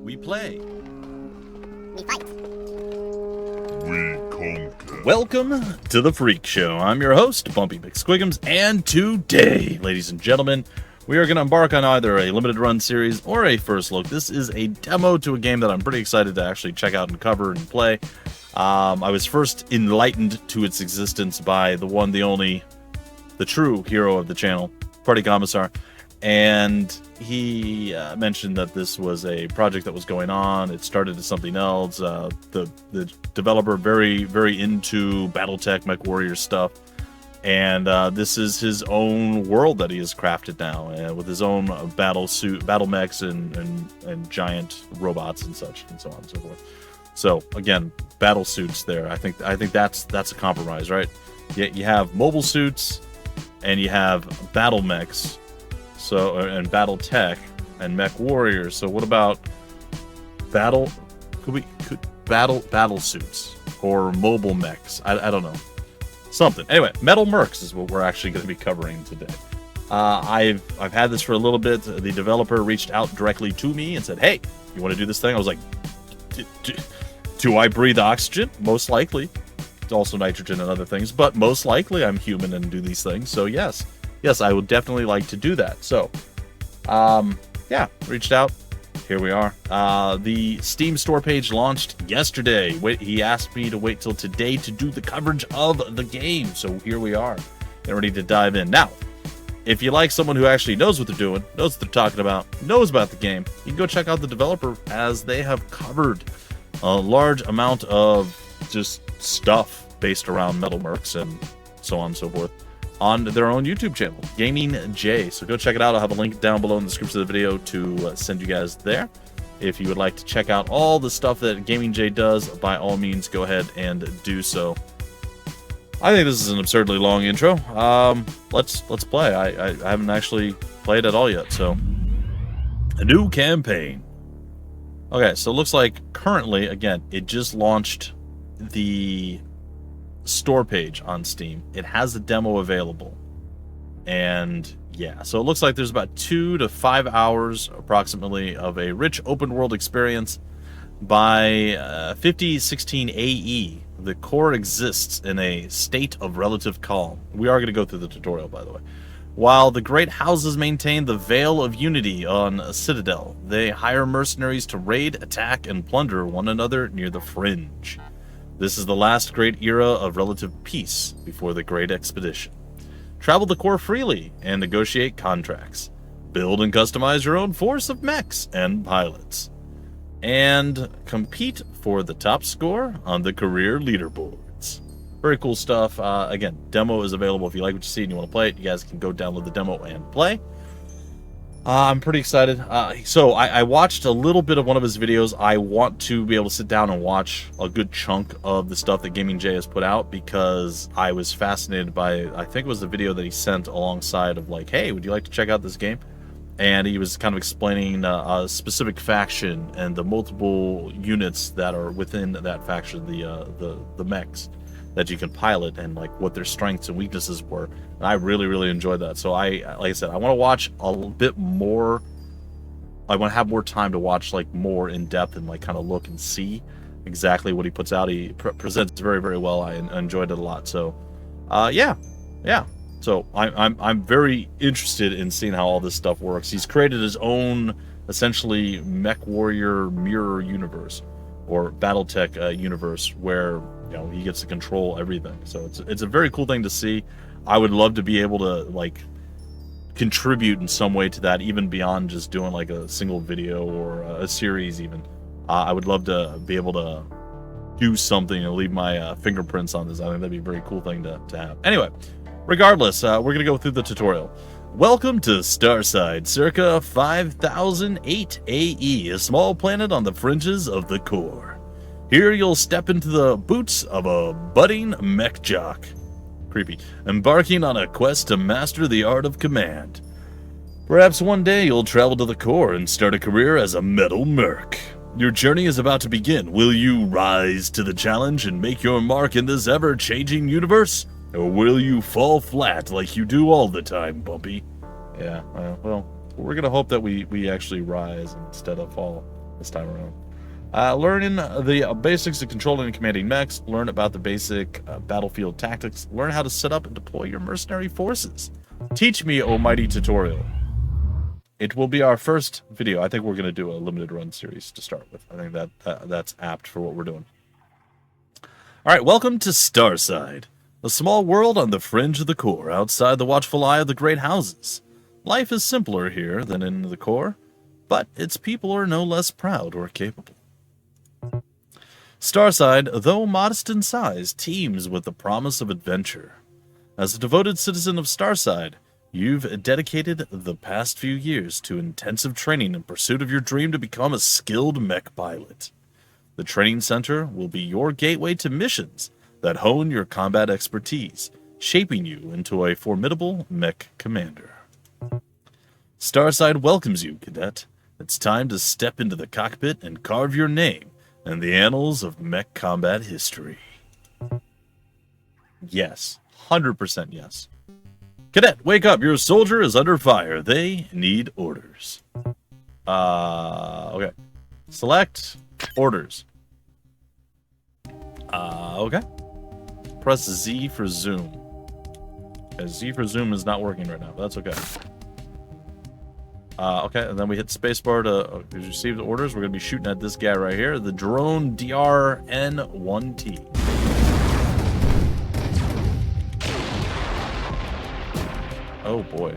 We play. We fight. We conquer. Welcome to the Freak Show. I'm your host, Bumpy McSquigums, and today, ladies and gentlemen, we are going to embark on either a limited run series or a first look. This is a demo to a game that I'm pretty excited to actually check out and cover and play. I was first enlightened to its existence by the one, the only, the true hero of the channel, Party Commissar, and he mentioned that this was a project that was going on. It started as something else. The developer very into BattleTech, Mech Warrior stuff, and this is his own world that he has crafted now, with his own battle mechs and giant robots and such and so on and so forth. So again, battle suits there. I think that's a compromise, right? You have mobile suits and you have battle mechs. So, and battle tech and mech warriors. So what about battle suits or mobile mechs? I don't know. Something. Anyway, MetalMercs is what we're actually going to be covering today. I've had this for a little bit. The developer reached out directly to me and said, "Hey, you want to do this thing?" I was like, "Do I breathe oxygen? Most likely. It's also nitrogen and other things, but most likely I'm human and do these things. So yes, I would definitely like to do that." So, yeah, reached out. Here we are. The Steam store page launched yesterday. He asked me to wait till today to do the coverage of the game. So here we are. They're ready to dive in. Now, if you like someone who actually knows what they're doing, knows what they're talking about, knows about the game, you can go check out the developer, as they have covered a large amount of just stuff based around MetalMercs and so on and so forth on their own YouTube channel, Gaming J. So go check it out. I'll have a link down below in the description of the video to send you guys there. If you would like to check out all the stuff that Gaming J does, by all means, go ahead and do so. I think this is an absurdly long intro. Let's play. I haven't actually played at all yet, so a new campaign. Okay, so it looks like currently, again, it just launched the store page on Steam. It has a demo available, and yeah, so it looks like there's about 2 to 5 hours approximately of a rich open world experience by 5016 AE. The core exists in a state of relative calm. We are going to go through the tutorial, by the way. While the great houses maintain the Veil of Unity on Citadel, they hire mercenaries to raid, attack, and plunder one another near the Fringe. This is the last great era of relative peace before the Great Expedition. Travel the core freely and negotiate contracts. Build and customize your own force of mechs and pilots. And compete for the top score on the career leaderboards. Very cool stuff. Again, demo is available. If you like what you see and you want to play it, you guys can go download the demo and play. I'm pretty excited. So I watched a little bit of one of his videos. I want to be able to sit down and watch a good chunk of the stuff that Gaming J has put out, because I was fascinated by, I think it was the video that he sent alongside of like, "Hey, would you like to check out this game?" And he was kind of explaining a specific faction and the multiple units that are within that faction, the mechs that you can pilot, and like what their strengths and weaknesses were. And I really enjoyed that. So like I said, I want to watch a little bit more. I want to have more time to watch like more in depth and like kind of look and see exactly what he puts out. He presents very well. I enjoyed it a lot. So yeah. So I'm very interested in seeing how all this stuff works. He's created his own essentially Mech Warrior mirror universe, or BattleTech universe, where he gets to control everything. So it's a very cool thing to see. I would love to be able to like contribute in some way to that, even beyond just doing like a single video or a series even. I would love to be able to do something and leave my fingerprints on this. I think that'd be a very cool thing to have. Anyway, regardless, we're going to go through the tutorial. Welcome to Starside, circa 5008 AE, a small planet on the fringes of the core. Here you'll step into the boots of a budding mech jock. Creepy. Embarking on a quest to master the art of command. Perhaps one day you'll travel to the core and start a career as a MetalMerc. Your journey is about to begin. Will you rise to the challenge and make your mark in this ever-changing universe? Or will you fall flat like you do all the time, Bumpy? Yeah, well, we're going to hope that we actually rise instead of fall. this time around. Learning the basics of controlling and commanding mechs. Learn about the basic battlefield tactics. Learn how to set up and deploy your mercenary forces. Teach me, O mighty tutorial. It will be our first video. I think we're going to do a limited run series to start with. I think that's apt for what we're doing. All right, welcome to Starside, a small world on the fringe of the core, outside the watchful eye of the great houses. Life is simpler here than in the core, but its people are no less proud or capable. Starside, though modest in size, teems with the promise of adventure. As a devoted citizen of Starside, you've dedicated the past few years to intensive training in pursuit of your dream to become a skilled mech pilot. The training center will be your gateway to missions that hone your combat expertise, shaping you into a formidable mech commander. Starside welcomes you, cadet. It's time to step into the cockpit and carve your name in the annals of mech combat history. Yes, 100% yes. Cadet, wake up. Your soldier is under fire. They need orders. Okay. Select orders. Okay. Press Z for zoom. Okay, Z for zoom is not working right now, but that's okay. Okay, and then we hit spacebar to receive the orders. We're going to be shooting at this guy right here, the drone DRN-1T. Oh boy.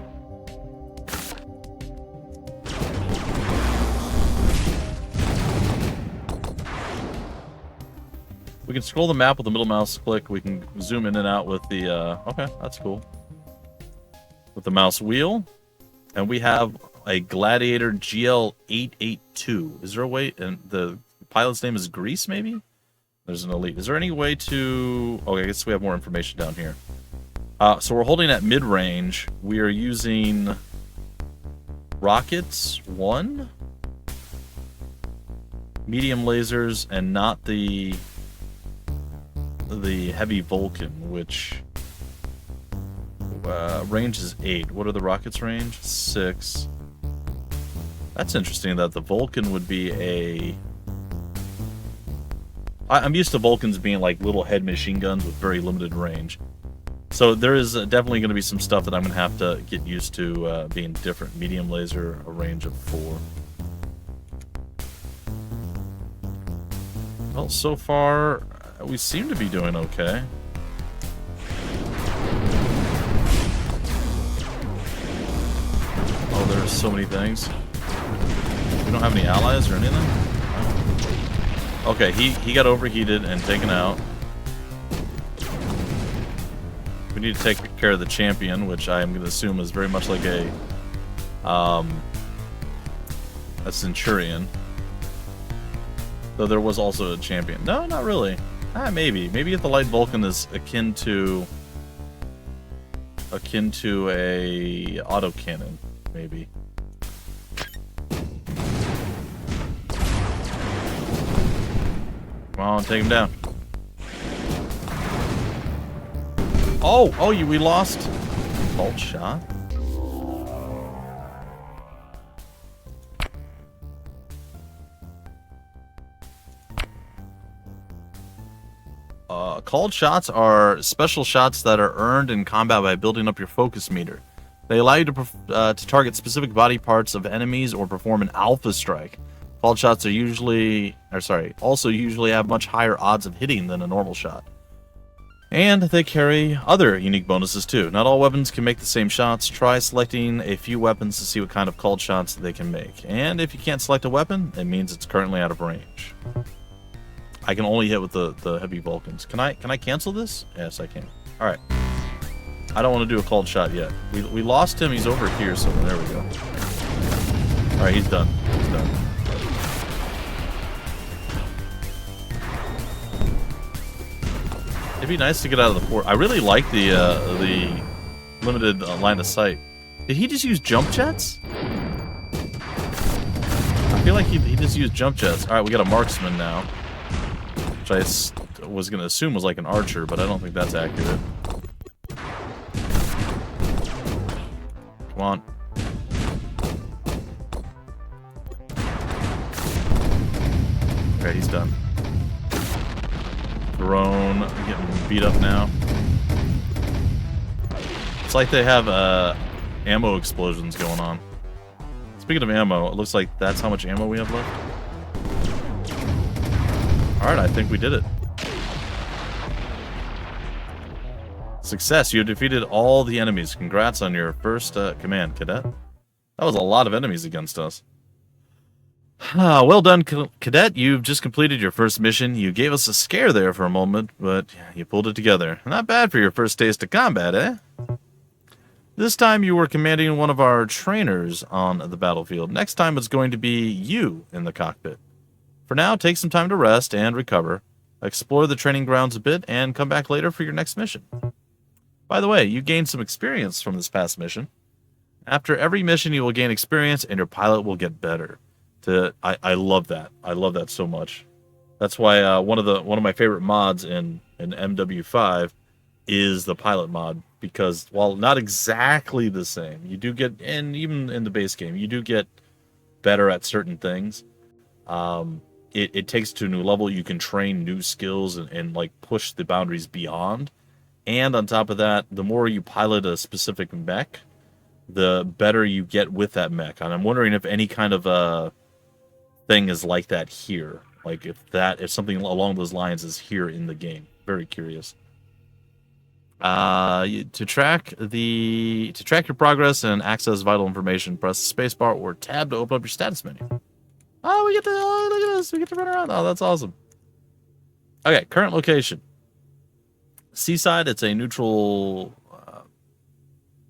We can scroll the map with the middle mouse click. We can zoom in and out with the, okay, that's cool. With the mouse wheel. And we have a Gladiator GL882. Is there a way, and the pilot's name is Grease, maybe? There's an Elite. Is there any way to, okay, I guess we have more information down here. So we're holding at mid-range. We are using rockets, 1, medium lasers, and not the heavy Vulcan, which range is 8. What are the rockets' range? 6. That's interesting that the Vulcan would be a... I'm used to Vulcans being like little head machine guns with very limited range. So there is definitely going to be some stuff that I'm going to have to get used to being different. Medium laser, a range of 4. Well, so far, we seem to be doing okay. Oh, there's so many things. We don't have any allies or anything? Oh. Okay, he got overheated and taken out. We need to take care of the champion, which I am going to assume is very much like a centurion. Though there was also a champion. No, not really. Maybe. Maybe if the light Vulcan is akin to a autocannon, maybe. Come on, take him down. Oh, we lost. Bolt shot. Called shots are special shots that are earned in combat by building up your focus meter. They allow you to target specific body parts of enemies or perform an alpha strike. Called shots are also usually have much higher odds of hitting than a normal shot. And they carry other unique bonuses too. Not all weapons can make the same shots. Try selecting a few weapons to see what kind of called shots they can make. And if you can't select a weapon, it means it's currently out of range. I can only hit with the heavy Vulcans. Can I cancel this? Yes, I can. Alright. I don't want to do a called shot yet. We lost him. He's over here somewhere. There we go. Alright, he's done. He's done. It'd be nice to get out of the port. I really like the limited line of sight. Did he just use jump jets? I feel like he just used jump jets. Alright, we got a marksman now. Which I was going to assume was like an archer, but I don't think that's accurate. Come on. Alright, he's done. Drone getting beat up now. It's like they have ammo explosions going on. Speaking of ammo, it looks like that's how much ammo we have left. Alright, I think we did it. Success, you defeated all the enemies. Congrats on your first command, Cadet. That was a lot of enemies against us. Well done, Cadet. You've just completed your first mission. You gave us a scare there for a moment, but you pulled it together. Not bad for your first taste of combat, eh? This time you were commanding one of our trainers on the battlefield. Next time it's going to be you in the cockpit. For now, take some time to rest and recover. Explore the training grounds a bit and come back later for your next mission. By the way, you gained some experience from this past mission. After every mission, you will gain experience and your pilot will get better. I love that. I love that so much. That's why one of my favorite mods in MW5 is the pilot mod, because while not exactly the same, you do get, and even in the base game, you do get better at certain things. It takes it to a new level. You can train new skills and like push the boundaries beyond. And on top of that, the more you pilot a specific mech, the better you get with that mech. And I'm wondering if any kind of thing is like that here. Like if something along those lines is here in the game. Very curious. To track your progress and access vital information, press the spacebar or tab to open up your status menu. Oh, look at this. We get to run around. Oh, that's awesome. Okay, current location. Seaside, it's a neutral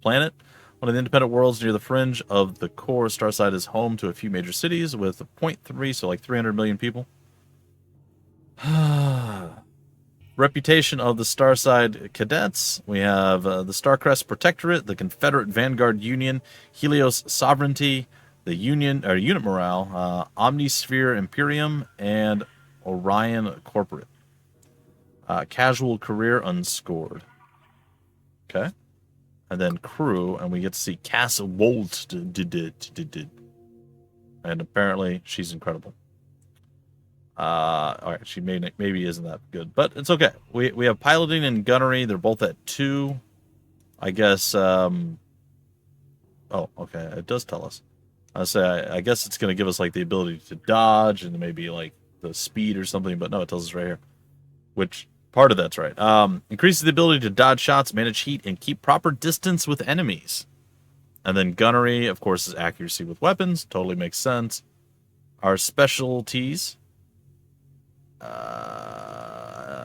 planet. One of the independent worlds near the fringe of the core. Starside is home to a few major cities with 0.3, so like 300 million people. Reputation of the Starside cadets. We have the Starcrest Protectorate, the Confederate Vanguard Union, Helios Sovereignty, the Union or Unit Morale, Omnisphere Imperium, and Orion Corporate. Casual career unscored. Okay. And then crew, and we get to see Cass Wolt. And apparently she's incredible. Alright, she maybe isn't that good, but it's okay. We have piloting and gunnery. They're both at 2. I guess, oh, okay, it does tell us. I guess it's going to give us, like, the ability to dodge and maybe, like, the speed or something, but no, it tells us right here. Which, part of that's right. Increases the ability to dodge shots, manage heat, and keep proper distance with enemies. And then gunnery, of course, is accuracy with weapons. Totally makes sense. Our specialties.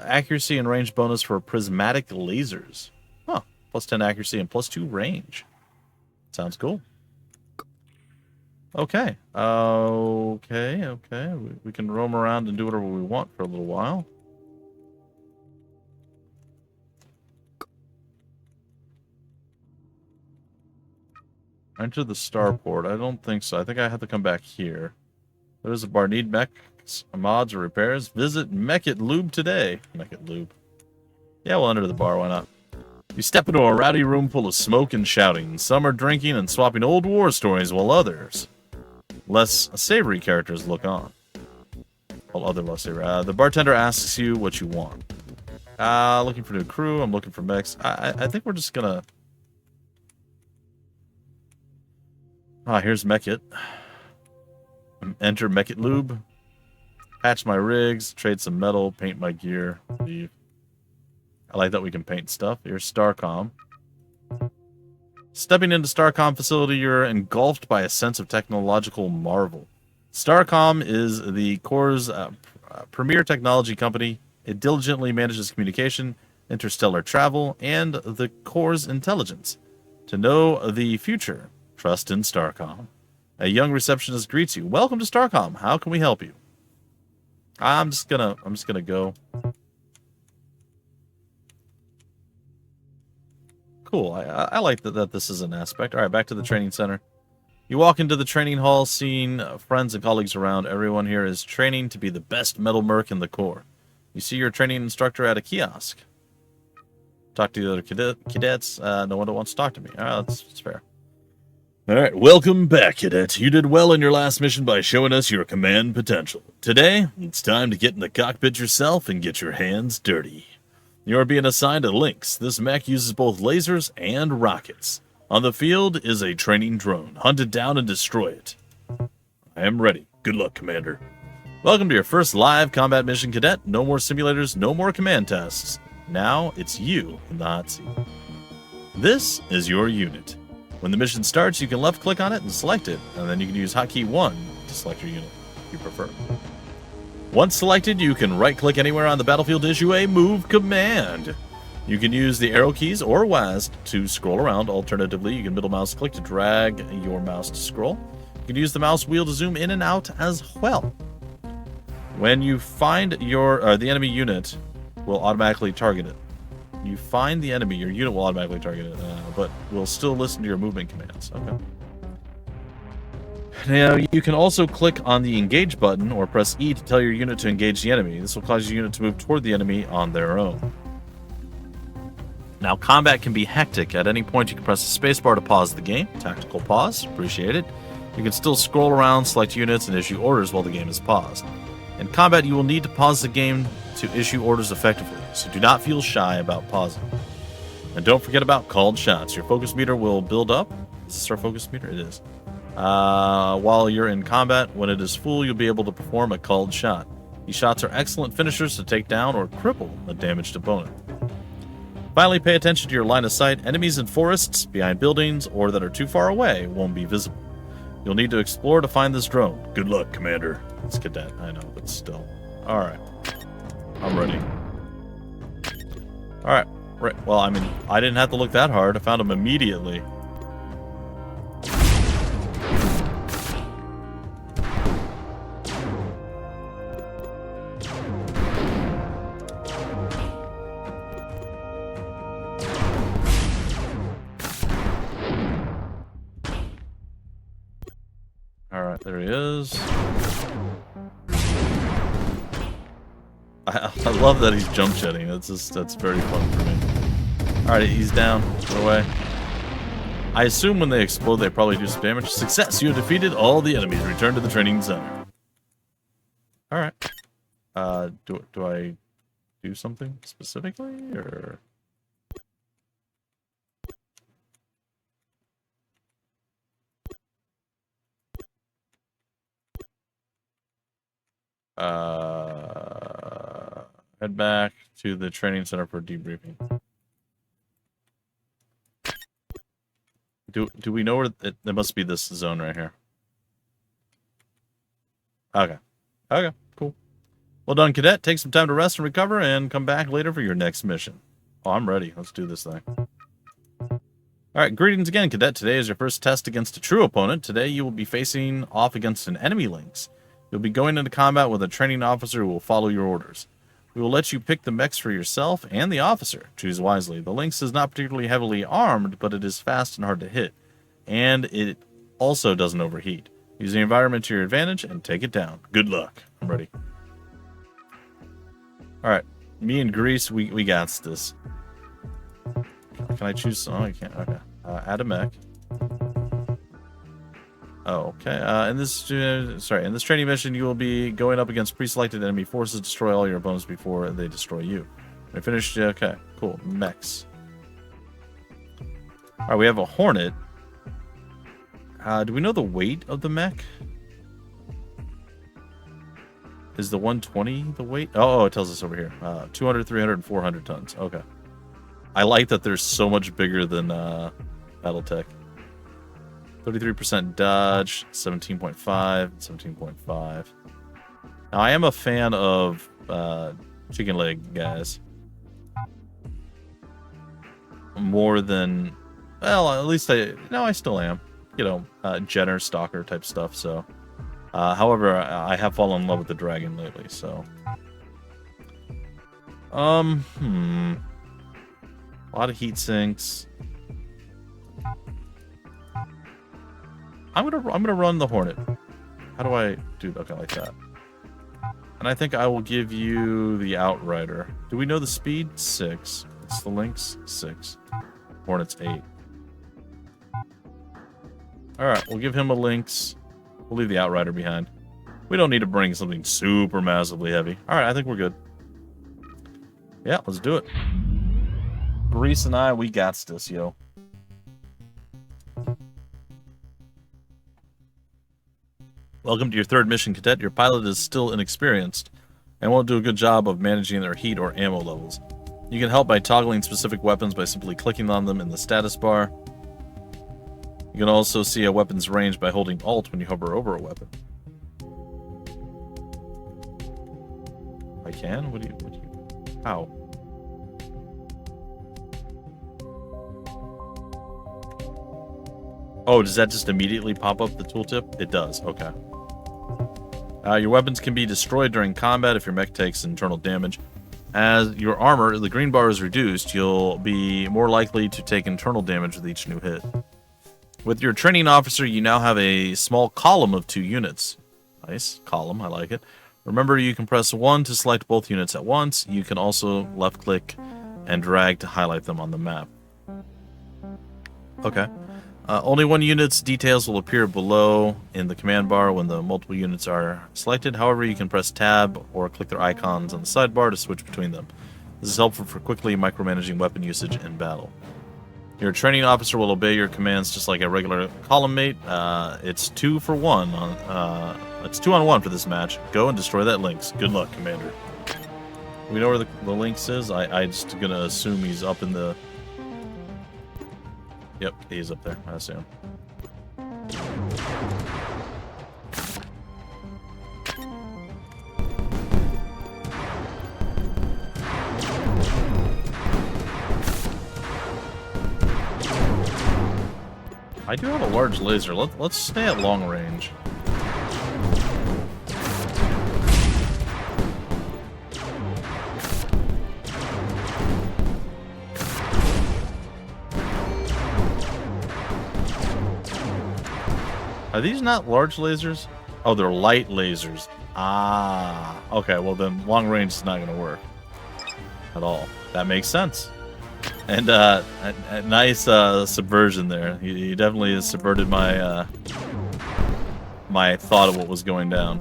Accuracy and range bonus for prismatic lasers. Huh. Plus 10 accuracy and plus 2 range. Sounds cool. Okay. Okay. We can roam around and do whatever we want for a little while. Enter the starport. I don't think so. I think I have to come back here. There's a bar. Need mechs, mods, or repairs? Visit Mech Lube today. Mech Lube. Yeah, we'll enter the bar. Why not? You step into a rowdy room full of smoke and shouting. Some are drinking and swapping old war stories, while others, less savory characters, look on. While other less savory. The bartender asks you what you want. Looking for new crew. I'm looking for mechs. I think we're just gonna... here's Mech It. Enter Mech It Lube. Patch my rigs. Trade some metal. Paint my gear. Leave. I like that we can paint stuff. Here's Starcom. Stepping into Starcom facility, you're engulfed by a sense of technological marvel. Starcom is the Core's premier technology company. It diligently manages communication, interstellar travel, and the Core's intelligence. To know the future, trust in Starcom. A young receptionist greets you. Welcome to Starcom. How can we help you? I'm just gonna go. Cool. I like that this is an aspect. All right, back to the training center. You walk into the training hall, seeing friends and colleagues around. Everyone here is training to be the best MetalMerc in the Corps. You see your training instructor at a kiosk. Talk to the other cadets. No one wants to talk to me. All right, that's fair. Alright, welcome back, Cadet. You did well in your last mission by showing us your command potential. Today, it's time to get in the cockpit yourself and get your hands dirty. You're being assigned to Lynx. This mech uses both lasers and rockets. On the field is a training drone. Hunt it down and destroy it. I am ready. Good luck, Commander. Welcome to your first live combat mission, Cadet. No more simulators, no more command tests. Now, it's you in the hot seat. This is your unit. When the mission starts, you can left-click on it and select it, and then you can use hotkey 1 to select your unit, if you prefer. Once selected, you can right-click anywhere on the battlefield to issue a move command. You can use the arrow keys or WASD to scroll around. Alternatively, you can middle mouse click to drag your mouse to scroll. You can use the mouse wheel to zoom in and out as well. When you find the enemy unit will automatically target it. You find the enemy, your unit will automatically target it, but will still listen to your movement commands. Okay. Now, you can also click on the engage button or press E to tell your unit to engage the enemy. This will cause your unit to move toward the enemy on their own. Now, combat can be hectic. At any point, you can press the spacebar to pause the game. Tactical pause, appreciate it. You can still scroll around, select units, and issue orders while the game is paused. In combat, you will need to pause the game to issue orders effectively, so do not feel shy about pausing. And don't forget about called shots. Your focus meter will build up. Is this our focus meter? It is. While you're in combat, when it is full, you'll be able to perform a called shot. These shots are excellent finishers to take down or cripple a damaged opponent. Finally, pay attention to your line of sight. Enemies in forests, behind buildings, or that are too far away won't be visible. You'll need to explore to find this drone. Good luck, Commander. It's Cadet, I know, but still. Alright. I'm ready. Alright. Right. Well, I mean, I didn't have to look that hard. I found him immediately. Alright, there he is. I love that he's jump jetting. That's very fun for me. Alright, he's down. Go away. I assume when they explode, they probably do some damage. Success! You have defeated all the enemies. Return to the training center. Alright. Do I do something specifically, or... Head back to the training center for debriefing. Do we know where it must be this zone right here? Okay. Okay, cool. Well done, Cadet. Take some time to rest and recover and come back later for your next mission. Oh, I'm ready. Let's do this thing. Alright, greetings again, Cadet. Today is your first test against a true opponent. Today you will be facing off against an enemy Lynx. You'll be going into combat with a training officer who will follow your orders. We will let you pick the mechs for yourself and the officer. Choose wisely. The Lynx is not particularly heavily armed, but it is fast and hard to hit. And it also doesn't overheat. Use the environment to your advantage and take it down. Good luck. I'm ready. Alright. Me and Grease, we got this. Can I choose? Oh, I can't. Okay. Add a mech. Oh, okay. In this training mission, you will be going up against pre-selected enemy forces. Destroy all your opponents before they destroy you. I finished. Okay, cool. Mechs. All right, we have a Hornet. Do we know the weight of the mech? Is the 120 the weight? Oh, it tells us over here. 200, 300, and 400 tons. Okay. I like that they're so much bigger than Battletech. 33% dodge, 17.5, 17.5. Now, I am a fan of chicken leg guys. More than, well, at least I still am. You know, Jenner, Stalker type stuff, so. However, I have fallen in love with the dragon lately, so. A lot of heat sinks. I'm gonna run the Hornet. How do I do? Okay, like that. And I think I will give you the Outrider. Do we know the speed? 6. It's the Lynx. 6. Hornet's 8. Alright, we'll give him a Lynx. We'll leave the Outrider behind. We don't need to bring something super massively heavy. Alright, I think we're good. Yeah, let's do it. Grease and I, we got this, yo. Welcome to your third mission, Cadet. Your pilot is still inexperienced and won't do a good job of managing their heat or ammo levels. You can help by toggling specific weapons by simply clicking on them in the status bar. You can also see a weapon's range by holding Alt when you hover over a weapon. I can? What do you... How? Oh, does that just immediately pop up the tooltip? It does, okay. Your weapons can be destroyed during combat if your mech takes internal damage. As your armor, the green bar is reduced, you'll be more likely to take internal damage with each new hit. With your training officer, you now have a small column of 2 units. Nice, column, I like it. Remember, you can press 1 to select both units at once. You can also left-click and drag to highlight them on the map. Okay. Only one unit's details will appear below in the command bar when the multiple units are selected. However, you can press tab or click their icons on the sidebar to switch between them. This is helpful for quickly micromanaging weapon usage in battle. Your training officer will obey your commands just like a regular column mate. It's 2 for 1. It's 2 on 1 for this match. Go and destroy that Lynx. Good luck, Commander. We know where the Lynx is. I just gonna assume he's up in the... Yep, he's up there, I assume. I do have a large laser. Let's stay at long range. Are these not large lasers? Oh, they're light lasers. Ah, okay, well then long range is not going to work at all. That makes sense. And a nice subversion there. He definitely has subverted my my thought of what was going down.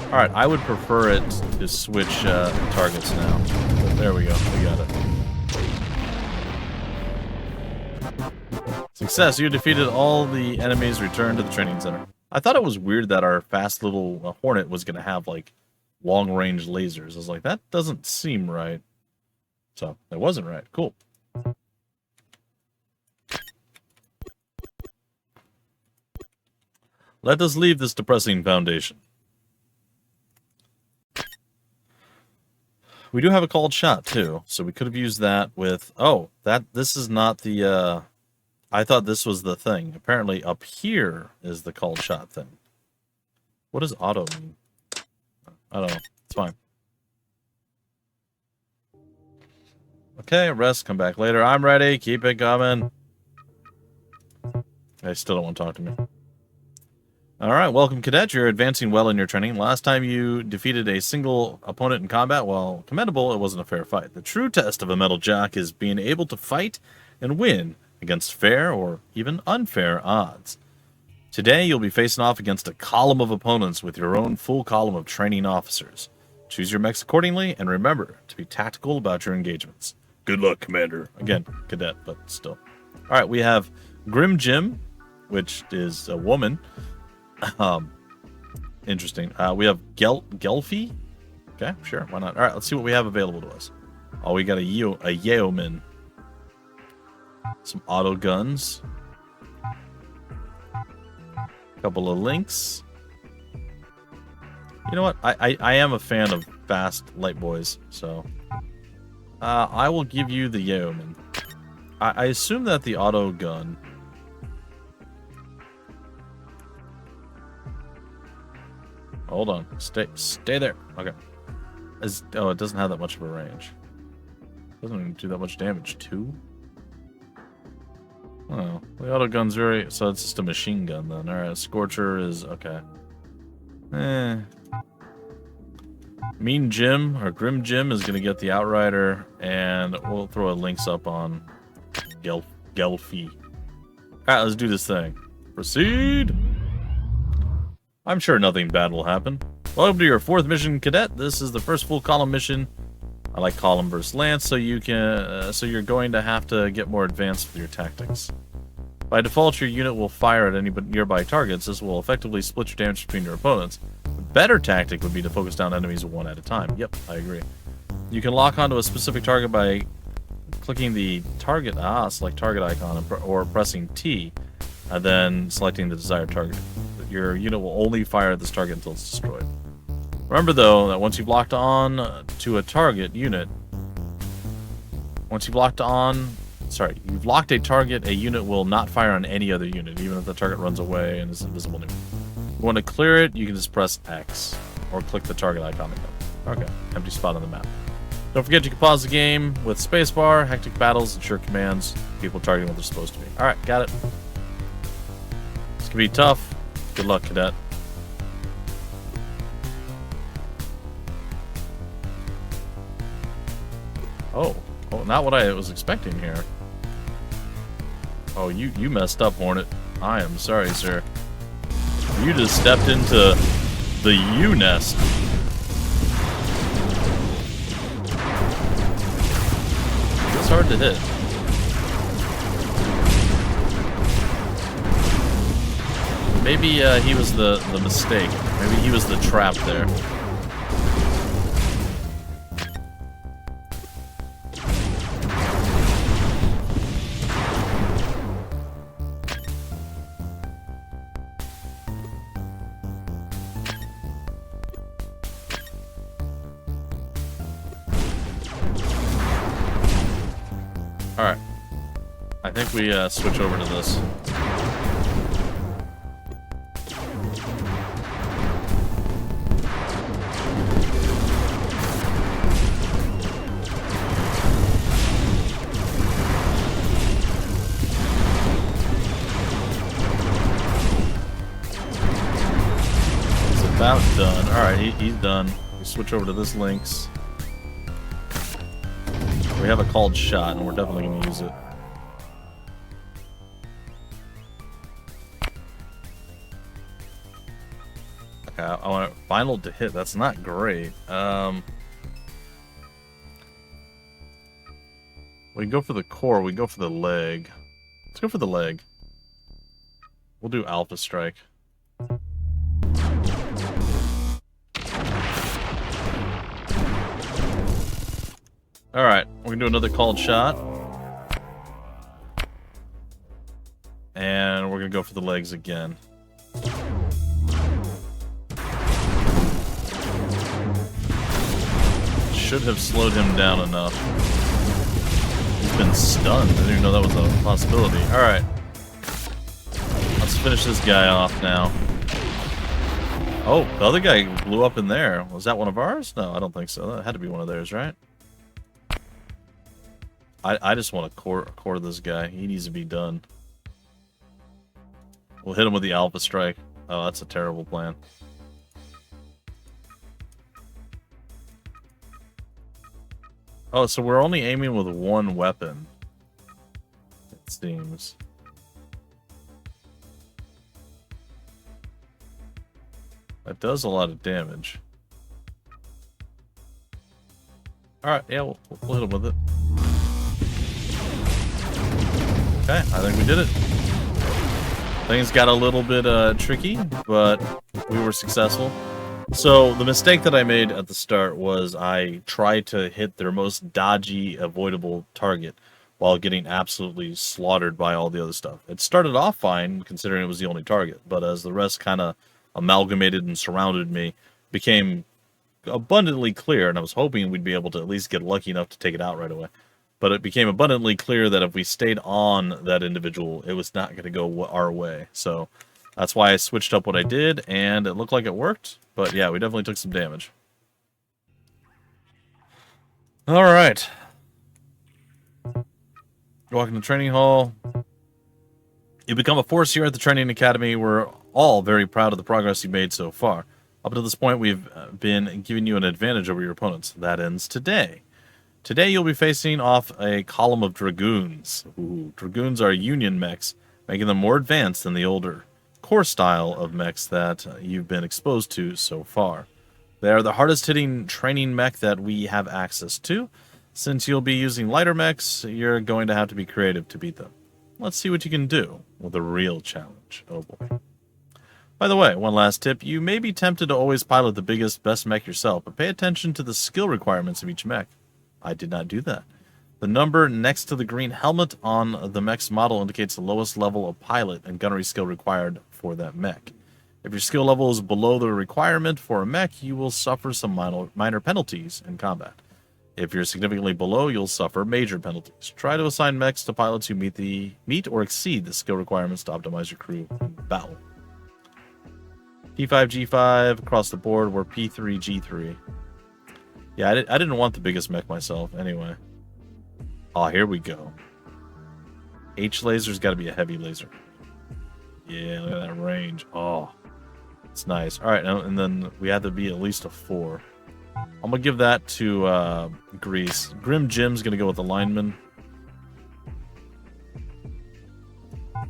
All right, I would prefer it to switch targets now. There we go. We got it. Success! You defeated all the enemies. Return to the training center. I thought it was weird that our fast little Hornet was going to have like long-range lasers. I was like, that doesn't seem right. So it wasn't right. Cool. Let us leave this depressing foundation. We do have a called shot too, so we could have used that with... Oh, this is not the... I thought this was the thing. Apparently up here is the called shot thing. What does auto mean? I don't know. It's fine. Okay, rest, come back later. I'm ready. Keep it coming. They still don't want to talk to me. Alright, welcome, Cadet. You're advancing well in your training. Last time you defeated a single opponent in combat, while commendable, it wasn't a fair fight. The true test of a metal jock is being able to fight and win against fair or even unfair odds. Today, you'll be facing off against a column of opponents with your own full column of training officers. Choose your mechs accordingly, and remember to be tactical about your engagements. Good luck, Commander. Again, Cadet, but still. Alright, we have Grim Jim, which is a woman. Interesting. We have Gelfie. Okay, sure, why not? Alright, let's see what we have available to us. Oh, we got a Yeoman. Some auto guns. A couple of links. You know what? I am a fan of fast light boys, so I will give you the Yeoman. I assume that the auto gun... Hold on. Stay there. Okay. Oh, it doesn't have that much of a range. Doesn't even do that much damage, too? Oh, the auto gun's very... So it's just a machine gun, then. Alright, Scorcher is... Okay. Mean Jim, or Grim Jim, is going to get the Outrider, and we'll throw a links up on Gelfie. Alright, let's do this thing. Proceed! I'm sure nothing bad will happen. Welcome to your 4th mission, Cadet. This is the first full column mission. I like column versus lance, so you can, so you're going to have to get more advanced with your tactics. By default, your unit will fire at any nearby targets. This will effectively split your damage between your opponents. The better tactic would be to focus down enemies one at a time. Yep, I agree. You can lock onto a specific target by clicking the target, select target icon, or pressing T, and then selecting the desired target. Your unit will only fire at this target until it's destroyed. Remember, though, that once you've locked on to a target unit, you've locked a target, a unit will not fire on any other unit, even if the target runs away and is invisible to you. If you want to clear it, you can just press X, or click the target icon again. Okay, empty spot on the map. Don't forget you can pause the game with spacebar, hectic battles, and short commands, people targeting what they're supposed to be. Alright, got it. This can be tough. Good luck, Cadet. Oh, not what I was expecting here. Oh, you messed up, Hornet. I am sorry, sir. You just stepped into the U-nest. It's hard to hit. Maybe he was the mistake. Maybe he was the trap there. Alright. I think we switch over to this. It's about done. Alright, he's done. We switch over to this Lynx. We have a called shot, and we're definitely going to use it. Okay, I want final to hit. That's not great. We can go for the core. We can go for the leg. Let's go for the leg. We'll do Alpha Strike. Alright, we're gonna do another called shot. And we're gonna go for the legs again. Should have slowed him down enough. He's been stunned. I didn't even know that was a possibility. Alright. Let's finish this guy off now. Oh, the other guy blew up in there. Was that one of ours? No, I don't think so. That had to be one of theirs, right? I just want to core this guy. He needs to be done. We'll hit him with the Alpha Strike. Oh, that's a terrible plan. Oh, so we're only aiming with one weapon, it seems. That does a lot of damage. Alright, yeah, we'll hit him with it. Okay, I think we did it. Things got a little bit tricky, but we were successful. So the mistake that I made at the start was I tried to hit their most dodgy, avoidable target while getting absolutely slaughtered by all the other stuff. It started off fine, considering it was the only target, but as the rest kind of amalgamated and surrounded me, it became abundantly clear, and I was hoping we'd be able to at least get lucky enough to take it out right away. But it became abundantly clear that if we stayed on that individual, it was not going to go our way. So that's why I switched up what I did, and it looked like it worked. But yeah, we definitely took some damage. Alright. Walk in the training hall. You become a force here at the training academy. We're all very proud of the progress you've made so far. Up to this point, we've been giving you an advantage over your opponents. That ends today. Today, you'll be facing off a column of Dragoons. Ooh, Dragoons are Union mechs making them more advanced than the older core style of mechs that you've been exposed to so far. They are the hardest hitting training mech that we have access to. Since you'll be using lighter mechs, you're going to have to be creative to beat them. Let's see what you can do with a real challenge. Oh boy. By the way, one last tip. You may be tempted to always pilot the biggest, best mech yourself, but pay attention to the skill requirements of each mech. I did not do that. The number next to the green helmet on the mech's model indicates the lowest level of pilot and gunnery skill required for that mech. If your skill level is below the requirement for a mech, you will suffer some minor penalties in combat. If you're significantly below, you'll suffer major penalties. Try to assign mechs to pilots who meet or exceed the skill requirements to optimize your crew in battle. P5, G5, across the board, we're P3, G3. Yeah, I didn't want the biggest mech myself, anyway. Oh, here we go. H laser's got to be a heavy laser. Yeah, look at that range. Oh, it's nice. All right, and then we have to be at least a 4. I'm going to give that to Grease. Grim Jim's going to go with the lineman.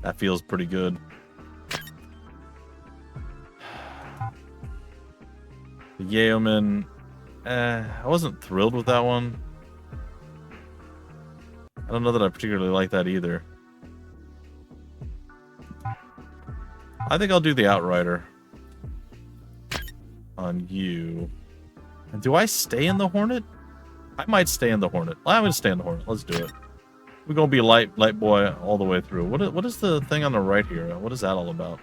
That feels pretty good. The Yeoman, I wasn't thrilled with that one. I don't know that I particularly like that either. I think I'll do the Outrider on you. And do I stay in the Hornet? I might stay in the Hornet. I'm going to stay in the Hornet. Let's do it. We're going to be light boy all the way through. What is the thing on the right here? What is that all about?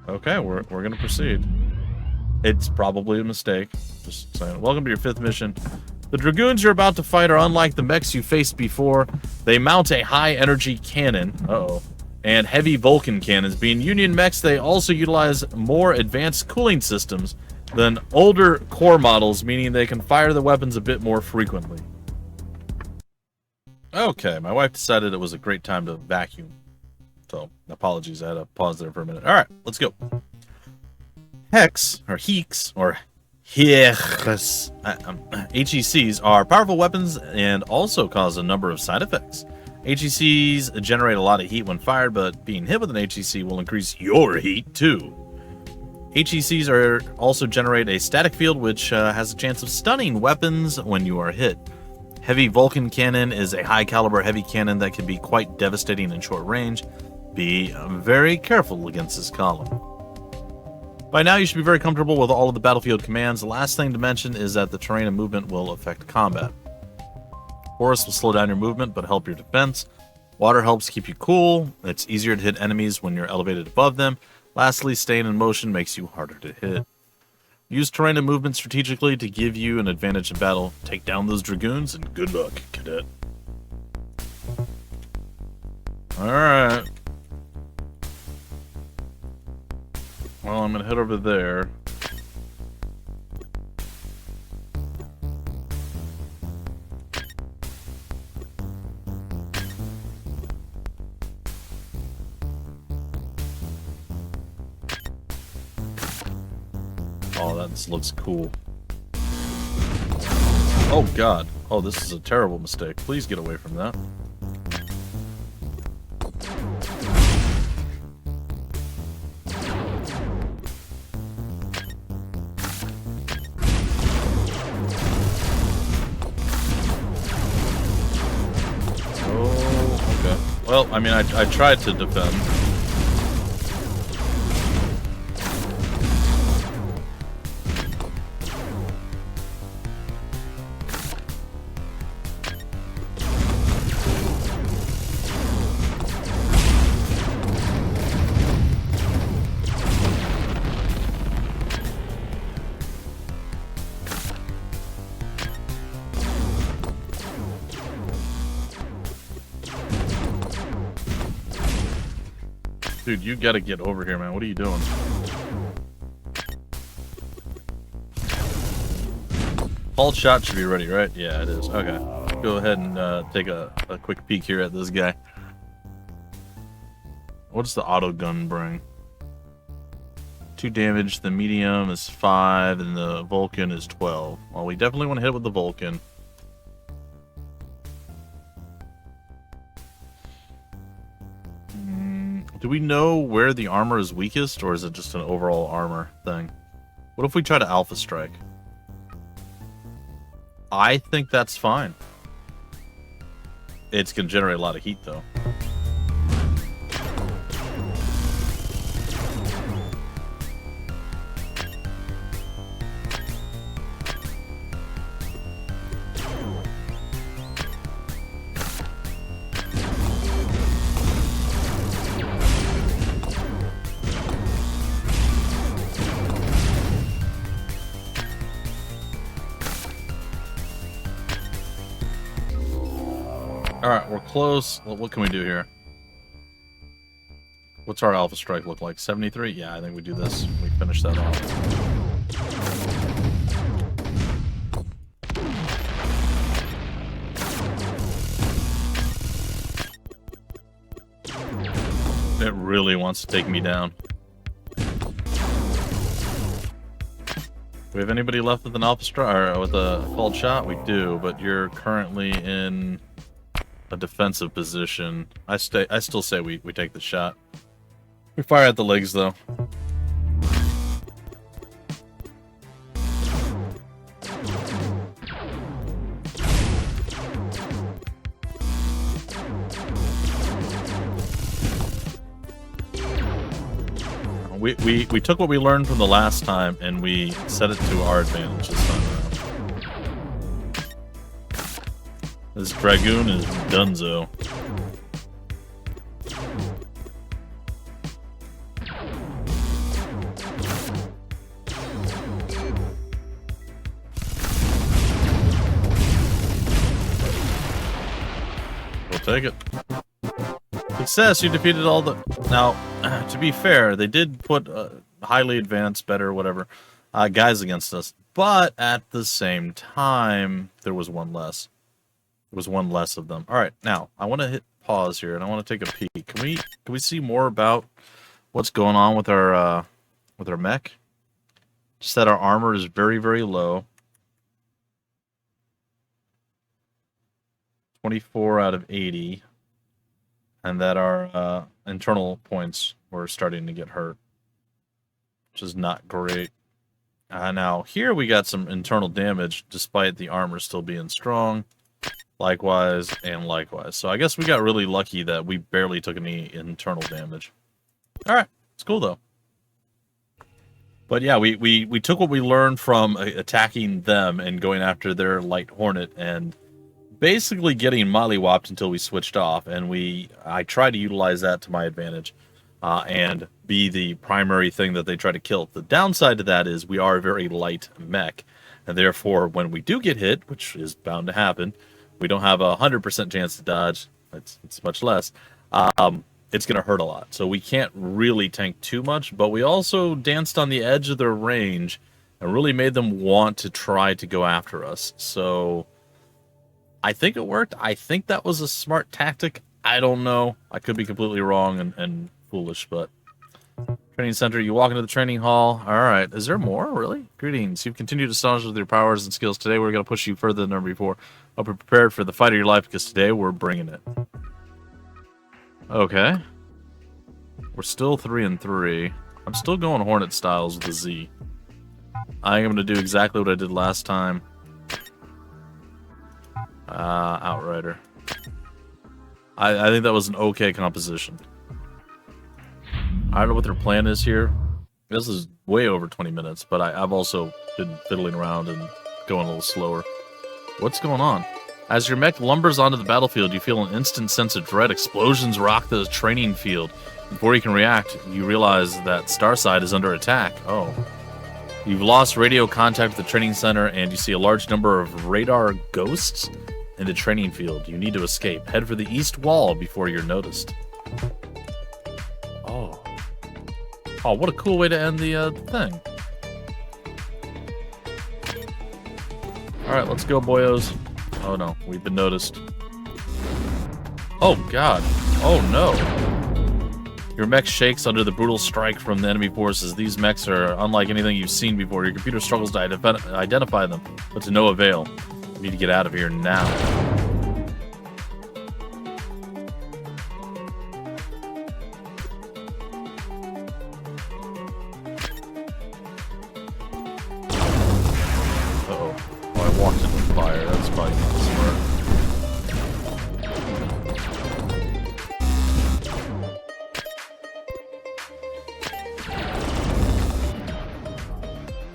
Okay, we're going to proceed. It's probably a mistake. Just saying. Welcome to your 5th mission. The Dragoons you're about to fight are unlike the mechs you faced before. They mount a high-energy cannon. And heavy Vulcan cannons. Being Union mechs, they also utilize more advanced cooling systems than older core models, meaning they can fire the weapons a bit more frequently. Okay, my wife decided it was a great time to vacuum. So, apologies, I had to pause there for a minute. Alright, let's go. Hex, or Heeks, or HECs are powerful weapons and also cause a number of side effects. HECs generate a lot of heat when fired, but being hit with an HEC will increase your heat too. HECs also generate a static field which has a chance of stunning weapons when you are hit. Heavy Vulcan cannon is a high caliber heavy cannon that can be quite devastating in short range. Be very careful against this column. By now you should be very comfortable with all of the battlefield commands. The last thing to mention is that the terrain and movement will affect combat. Forest will slow down your movement but help your defense. Water helps keep you cool. It's easier to hit enemies when you're elevated above them. Lastly, staying in motion makes you harder to hit. Use terrain and movement strategically to give you an advantage in battle. Take down those Dragoons and good luck, cadet. Alright. Well, I'm gonna head over there. Oh, that looks cool. Oh, God. Oh, this is a terrible mistake. Please get away from that. Oh, okay. Well, I mean, I tried to defend. Dude, you gotta get over here, man. What are you doing? Pulse shot should be ready, right? Yeah, it is. Okay. Go ahead and take a quick peek here at this guy. What does the auto gun bring? 2 damage. The medium is 5, and the Vulcan is 12. Well, we definitely want to hit with the Vulcan. Do we know where the armor is weakest, or is it just an overall armor thing? What if we try to Alpha Strike? I think that's fine. It's going to generate a lot of heat, though. Alright, we're close. What can we do here? What's our Alpha Strike look like? 73? Yeah, I think we do this. We finish that off. It really wants to take me down. Do we have anybody left with an Alpha Strike, or with a called shot? We do, but you're currently in a defensive position. I still say we take the shot. We fire at the legs, though. We took what we learned from the last time and we set it to our advantage this time around. This Dragoon is donezo. We'll take it. Success, you defeated all the... Now, to be fair, they did put highly advanced, better, whatever, guys against us. But at the same time, there was one less. There was one less of them. All right, now, I want to hit pause here, and I want to take a peek. Can we see more about what's going on with our mech? Just that our armor is very, very low. 24 out of 80. And that our internal points were starting to get hurt, which is not great. Now, here we got some internal damage, despite the armor still being strong. Likewise, and likewise. So I guess we got really lucky that we barely took any internal damage. Alright, it's cool, though. But yeah, we took what we learned from attacking them and going after their Light Hornet, and basically getting mollywopped until we switched off, and I tried to utilize that to my advantage and be the primary thing that they try to kill. The downside to that is we are a very light mech, and therefore when we do get hit, which is bound to happen, we don't have a 100% chance to dodge. It's much less. It's going to hurt a lot, so we can't really tank too much, but we also danced on the edge of their range and really made them want to try to go after us. So I think it worked. I think that was a smart tactic. I don't know. I could be completely wrong and foolish, but... Training center, you walk into the training hall. Alright, is there more, really? Greetings. You've continued to astonish with your powers and skills. Today we're going to push you further than ever before. Hope you're prepared for the fight of your life, because today we're bringing it. Okay. We're still 3-3. I'm still going Hornet styles with a Z. I am going to do exactly what I did last time. Outrider. I think that was an okay composition. I don't know what their plan is here. This is way over 20 minutes, but I've also been fiddling around and going a little slower. What's going on? As your mech lumbers onto the battlefield, you feel an instant sense of dread. Explosions rock the training field. Before you can react, you realize that Starside is under attack. Oh. You've lost radio contact with the training center, and you see a large number of radar ghosts in the training field. You need to escape. Head for the east wall before you're noticed. Oh. Oh, what a cool way to end the thing. Alright, let's go, boyos. Oh no, we've been noticed. Oh god. Oh no. Your mech shakes under the brutal strike from the enemy forces. These mechs are unlike anything you've seen before. Your computer struggles to identify them, but to no avail. You need to get out of here now.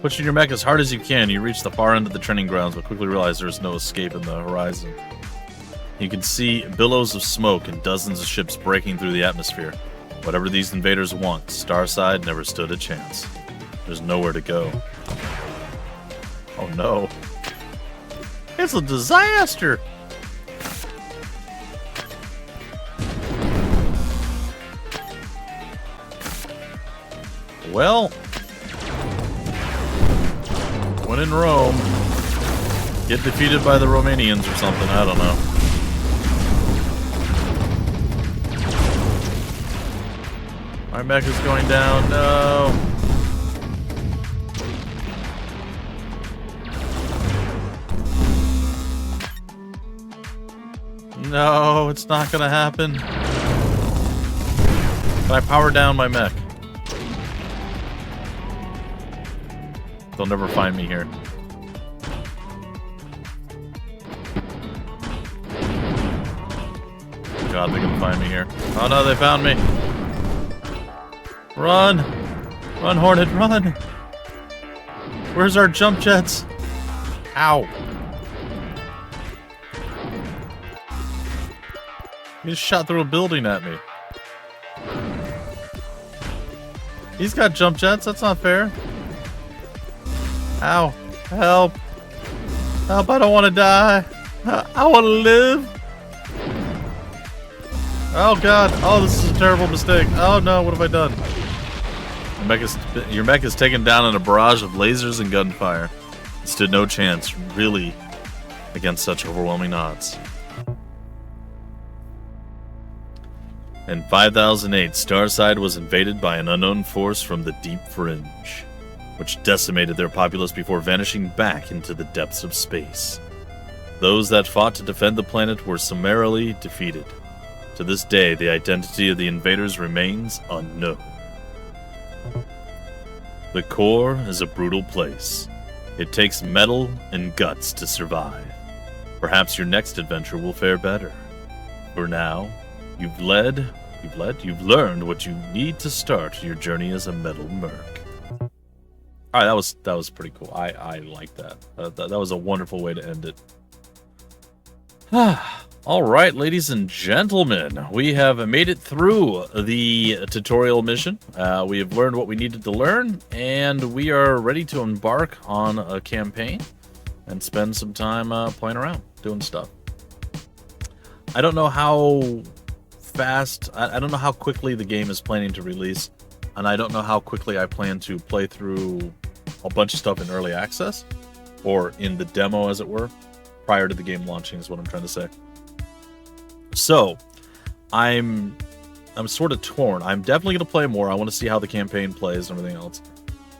Pushing your mech as hard as you can, you reach the far end of the training grounds, but quickly realize there is no escape in the horizon. You can see billows of smoke and dozens of ships breaking through the atmosphere. Whatever these invaders want, Starside never stood a chance. There's nowhere to go. Oh no. It's a disaster! Well, when in Rome, get defeated by the Romanians or something, I don't know. My mech is going down, no! No, it's not gonna happen. Can I power down my mech? They'll never find me here. God, they're gonna find me here. Oh no, they found me. Run! Run, Hornet, run! Where's our jump jets? Ow. He just shot through a building at me. He's got jump jets, that's not fair. Ow. Help. Help, I don't want to die. I want to live. Oh god. Oh, this is a terrible mistake. Oh no, what have I done? Your mech is taken down in a barrage of lasers and gunfire. It stood no chance, really, against such overwhelming odds. In 5008, Starside was invaded by an unknown force from the Deep Fringe, which decimated their populace before vanishing back into the depths of space. Those that fought to defend the planet were summarily defeated. To this day, the identity of the invaders remains unknown. The core is a brutal place. It takes metal and guts to survive. Perhaps your next adventure will fare better. For now, you've learned what you need to start your journey as a MetalMerc. All right, that was pretty cool. I like that. That was a wonderful way to end it. All right, ladies and gentlemen, we have made it through the tutorial mission. We have learned what we needed to learn, and we are ready to embark on a campaign and spend some time playing around, doing stuff. I don't know how fast, I don't know how quickly the game is planning to release, and I don't know how quickly I plan to play through a bunch of stuff in early access, or in the demo, as it were, prior to the game launching, is what I'm trying to say. So, I'm sort of torn. I'm definitely going to play more. I want to see how the campaign plays and everything else.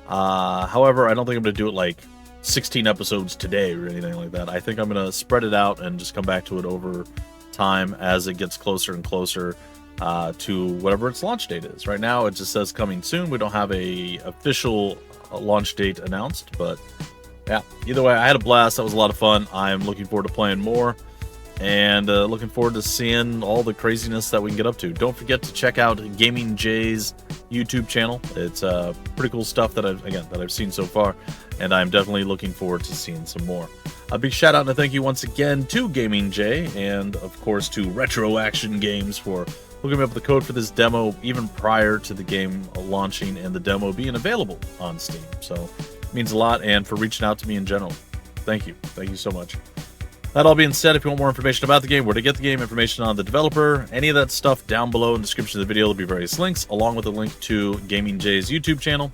However, I don't think I'm going to do it like 16 episodes today or anything like that. I think I'm going to spread it out and just come back to it over time as it gets closer and closer to whatever its launch date is. Right now, it just says coming soon. We don't have a official launch date announced, but yeah, either way, I had a blast. That was a lot of fun. I'm looking forward to playing more. And looking forward to seeing all the craziness that we can get up to. Don't forget to check out Gaming Jay's YouTube channel. It's pretty cool stuff that I've seen so far, and I'm definitely looking forward to seeing some more. A big shout out and a thank you once again to Gaming Jay, and of course to Retro Action Games for hooking me up with the code for this demo even prior to the game launching and the demo being available on Steam. So it means a lot, and for reaching out to me in general. Thank you so much. That all being said, if you want more information about the game, where to get the game, information on the developer, any of that stuff down below in the description of the video, there'll be various links, along with a link to Gaming Jay's YouTube channel.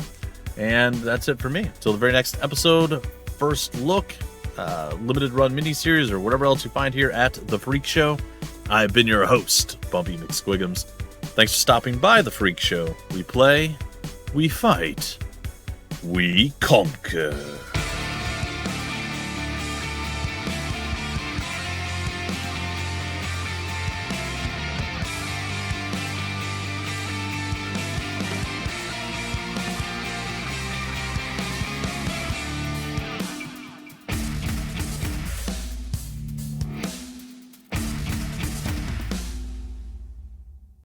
And that's it for me. Until the very next episode, first look, limited run miniseries, or whatever else you find here at The Freak Show, I've been your host, Bumpy McSquigums. Thanks for stopping by The Freak Show. We play, we fight, we conquer.